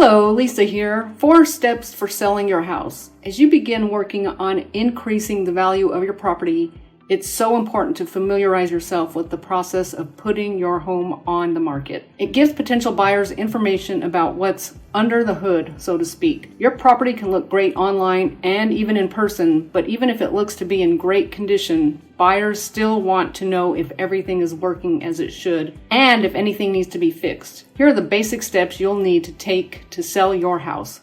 Hello, Lisa here. 4 steps for selling your house. As you begin working on increasing the value of your property, it's so important to familiarize yourself with the process of putting your home on the market. It gives potential buyers information about what's under the hood, so to speak. Your property can look great online and even in person, but even if it looks to be in great condition, buyers still want to know if everything is working as it should and if anything needs to be fixed. Here are the basic steps you'll need to take to sell your house.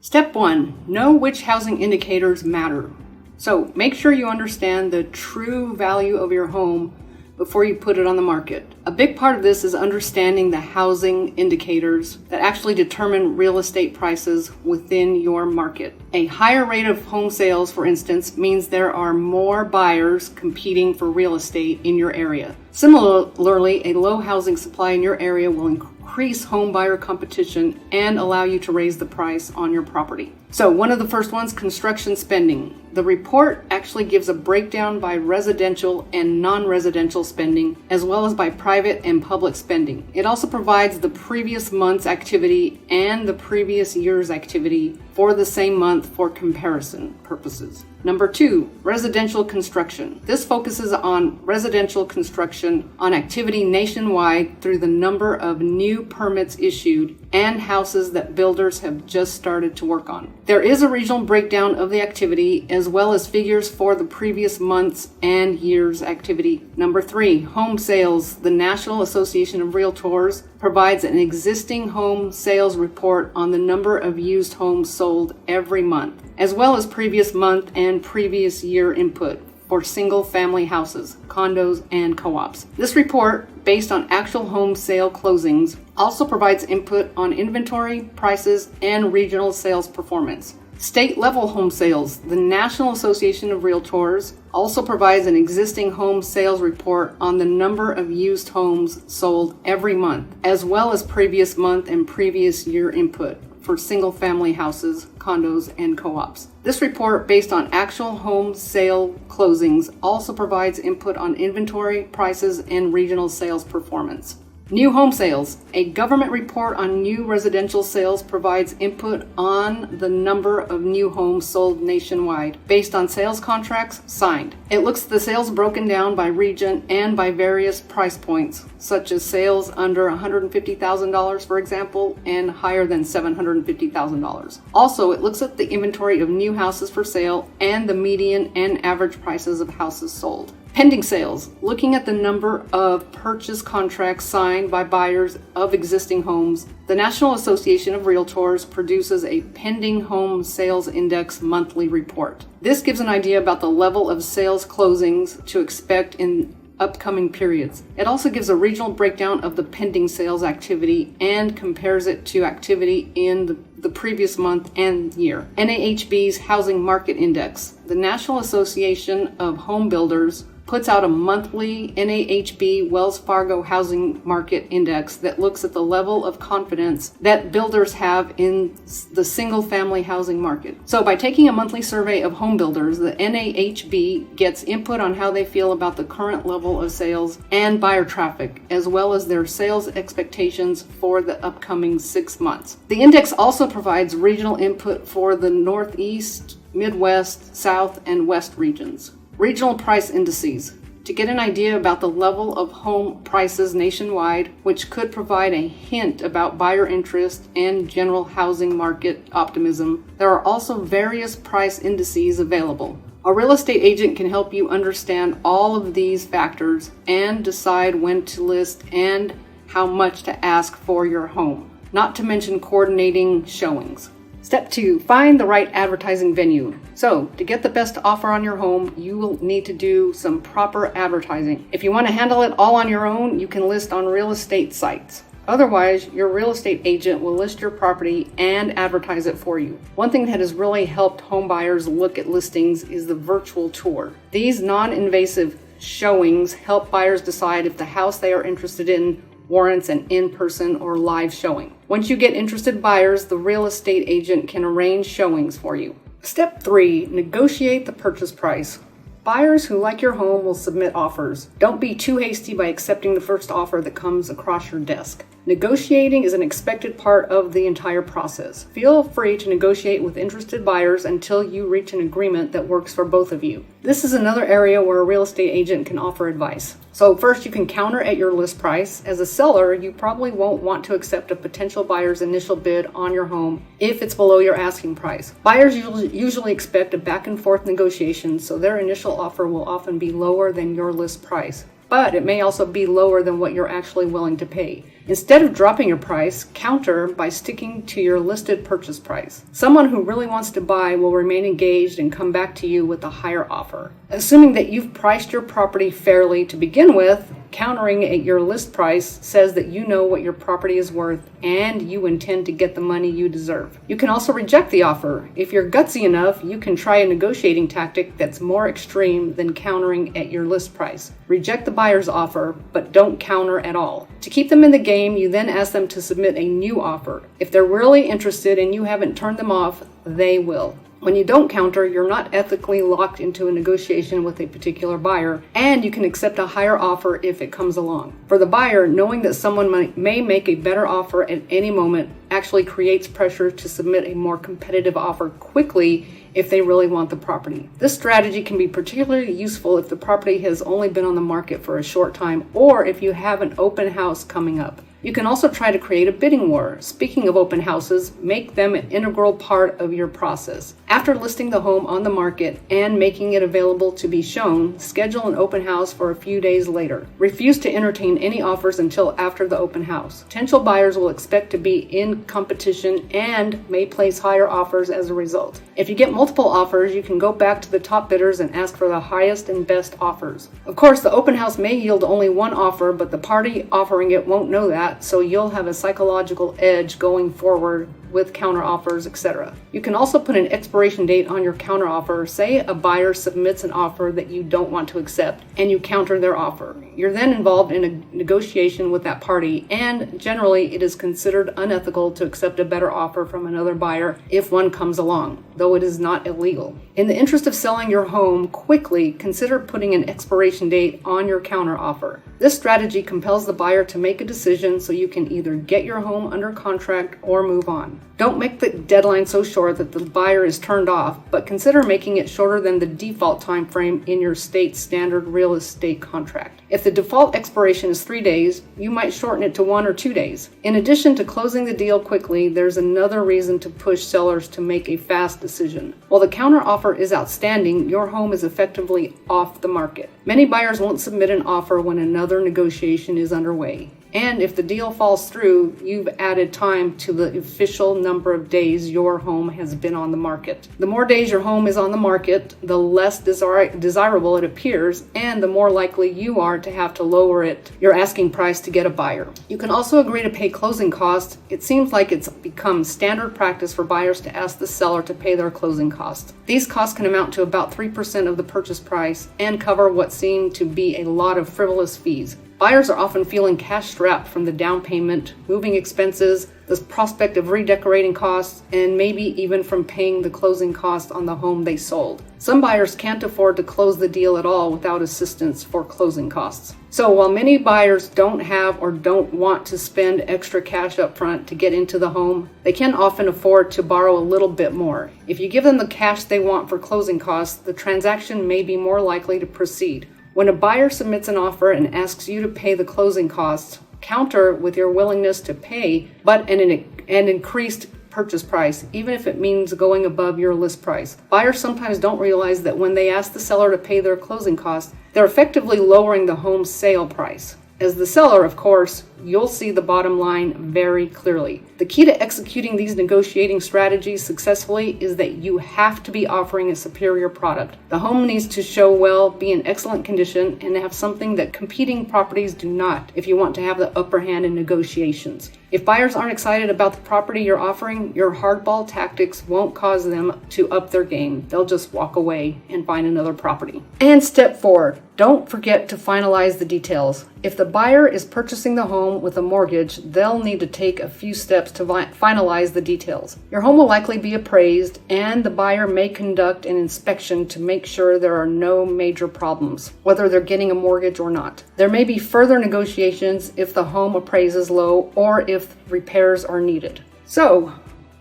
Step 1. Know which housing indicators matter. So make sure you understand the true value of your home before you put it on the market. A big part of this is understanding the housing indicators that actually determine real estate prices within your market. A higher rate of home sales, for instance, means there are more buyers competing for real estate in your area. Similarly, a low housing supply in your area will increase home buyer competition and allow you to raise the price on your property. So one of the first ones, construction spending. The report actually gives a breakdown by residential and non-residential spending, as well as by private and public spending. It also provides the previous month's activity and the previous year's activity for the same month for comparison purposes. Number 2, residential construction. This focuses on residential construction on activity nationwide through the number of new permits issued and houses that builders have just started to work on. There is a regional breakdown of the activity as well as figures for the previous months and year's activity. Number 3, home sales. The National Association of Realtors provides an existing home sales report on the number of used homes sold every month, as well as previous month and previous year input for single-family houses, condos, and co-ops. This report, based on actual home sale closings, also provides input on inventory, prices, and regional sales performance. State-level home sales. The National Association of Realtors also provides an existing home sales report on the number of used homes sold every month, as well as previous month and previous year input for single-family houses, condos, and co-ops. This report, based on actual home sale closings, also provides input on inventory, prices, and regional sales performance. New home sales. A government report on new residential sales provides input on the number of new homes sold nationwide based on sales contracts signed. It looks at the sales broken down by region and by various price points, such as sales under $150,000, for example, and higher than $750,000. Also, it looks at the inventory of new houses for sale and the median and average prices of houses sold. Pending sales, looking at the number of purchase contracts signed by buyers of existing homes. The National Association of Realtors produces a pending home sales index monthly report. This gives an idea about the level of sales closings to expect in upcoming periods. It also gives a regional breakdown of the pending sales activity and compares it to activity in the previous month and year. NAHB's Housing Market Index. The National Association of Home Builders puts out a monthly NAHB Wells Fargo Housing Market Index that looks at the level of confidence that builders have in the single-family housing market. So by taking a monthly survey of home builders, the NAHB gets input on how they feel about the current level of sales and buyer traffic, as well as their sales expectations for the upcoming 6 months. The index also provides regional input for the Northeast, Midwest, South, and West regions. Regional price indices. To get an idea about the level of home prices nationwide, which could provide a hint about buyer interest and general housing market optimism, there are also various price indices available. A real estate agent can help you understand all of these factors and decide when to list and how much to ask for your home, not to mention coordinating showings. Step 2, find the right advertising venue. So, to get the best offer on your home, you will need to do some proper advertising. If you want to handle it all on your own, you can list on real estate sites. Otherwise, your real estate agent will list your property and advertise it for you. One thing that has really helped home buyers look at listings is the virtual tour. These non-invasive showings help buyers decide if the house they are interested in warrants an in-person or live showing. Once you get interested buyers, the real estate agent can arrange showings for you. Step 3, negotiate the purchase price. Buyers who like your home will submit offers. Don't be too hasty by accepting the first offer that comes across your desk. Negotiating is an expected part of the entire process. Feel free to negotiate with interested buyers until you reach an agreement that works for both of you. This is another area where a real estate agent can offer advice. So first, you can counter at your list price. As a seller, you probably won't want to accept a potential buyer's initial bid on your home if it's below your asking price. Buyers usually expect a back and forth negotiation, so their initial offer will often be lower than your list price. But it may also be lower than what you're actually willing to pay. Instead of dropping your price, counter by sticking to your listed purchase price. Someone who really wants to buy will remain engaged and come back to you with a higher offer. Assuming that you've priced your property fairly to begin with, countering at your list price says that you know what your property is worth and you intend to get the money you deserve. You can also reject the offer. If you're gutsy enough, you can try a negotiating tactic that's more extreme than countering at your list price. Reject the buyer's offer, but don't counter at all. To keep them in the game, you then ask them to submit a new offer. If they're really interested and you haven't turned them off, they will. When you don't counter, you're not ethically locked into a negotiation with a particular buyer, and you can accept a higher offer if it comes along. For the buyer, knowing that someone may make a better offer at any moment actually creates pressure to submit a more competitive offer quickly if they really want the property. This strategy can be particularly useful if the property has only been on the market for a short time or if you have an open house coming up. You can also try to create a bidding war. Speaking of open houses, make them an integral part of your process. After listing the home on the market and making it available to be shown, schedule an open house for a few days later. Refuse to entertain any offers until after the open house. Potential buyers will expect to be in competition and may place higher offers as a result. If you get multiple offers, you can go back to the top bidders and ask for the highest and best offers. Of course, the open house may yield only one offer, but the party offering it won't know that, so you'll have a psychological edge going forward with counter offers, etc. You can also put an expiration date on your counter offer. Say a buyer submits an offer that you don't want to accept and you counter their offer. You're then involved in a negotiation with that party, and generally it is considered unethical to accept a better offer from another buyer if one comes along, though it is not illegal. In the interest of selling your home quickly, consider putting an expiration date on your counter offer. This strategy compels the buyer to make a decision so you can either get your home under contract or move on. Don't make the deadline so short that the buyer is turned off, but consider making it shorter than the default time frame in your state's standard real estate contract. If the default expiration is 3 days, you might shorten it to 1 or 2 days. In addition to closing the deal quickly, there's another reason to push sellers to make a fast decision. While the counter offer is outstanding, your home is effectively off the market. Many buyers won't submit an offer when another negotiation is underway. And if the deal falls through, you've added time to the official number of days your home has been on the market. The more days your home is on the market, the less desirable it appears, and the more likely you are to have to lower your asking price to get a buyer. You can also agree to pay closing costs. It seems like it's become standard practice for buyers to ask the seller to pay their closing costs. These costs can amount to about 3% of the purchase price and cover what seem to be a lot of frivolous fees. Buyers are often feeling cash-strapped from the down payment, moving expenses, the prospect of redecorating costs, and maybe even from paying the closing costs on the home they sold. Some buyers can't afford to close the deal at all without assistance for closing costs. So while many buyers don't have or don't want to spend extra cash up front to get into the home, they can often afford to borrow a little bit more. If you give them the cash they want for closing costs, the transaction may be more likely to proceed. When a buyer submits an offer and asks you to pay the closing costs, counter with your willingness to pay, but an increased purchase price, even if it means going above your list price. Buyers sometimes don't realize that when they ask the seller to pay their closing costs, they're effectively lowering the home's sale price. As the seller, of course, you'll see the bottom line very clearly. The key to executing these negotiating strategies successfully is that you have to be offering a superior product. The home needs to show well, be in excellent condition, and have something that competing properties do not if you want to have the upper hand in negotiations. If buyers aren't excited about the property you're offering, your hardball tactics won't cause them to up their game. They'll just walk away and find another property. And step 4. Don't forget to finalize the details. If the buyer is purchasing the home with a mortgage, they'll need to take a few steps to finalize the details. Your home will likely be appraised, and the buyer may conduct an inspection to make sure there are no major problems, whether they're getting a mortgage or not. There may be further negotiations if the home appraises low or if repairs are needed. So,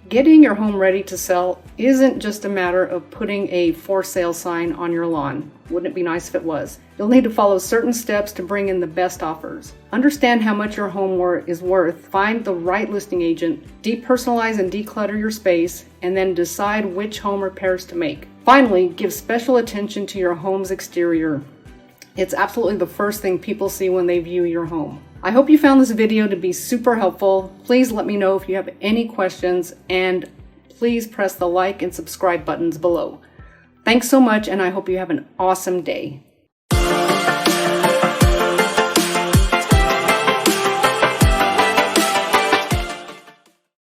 getting your home ready to sell isn't just a matter of putting a for sale sign on your lawn. Wouldn't it be nice if it was? You'll need to follow certain steps to bring in the best offers. Understand how much your home is worth, find the right listing agent, depersonalize and declutter your space, and then decide which home repairs to make. Finally, give special attention to your home's exterior. It's absolutely the first thing people see when they view your home. I hope you found this video to be super helpful. Please let me know if you have any questions, and please press the like and subscribe buttons below. Thanks so much, and I hope you have an awesome day.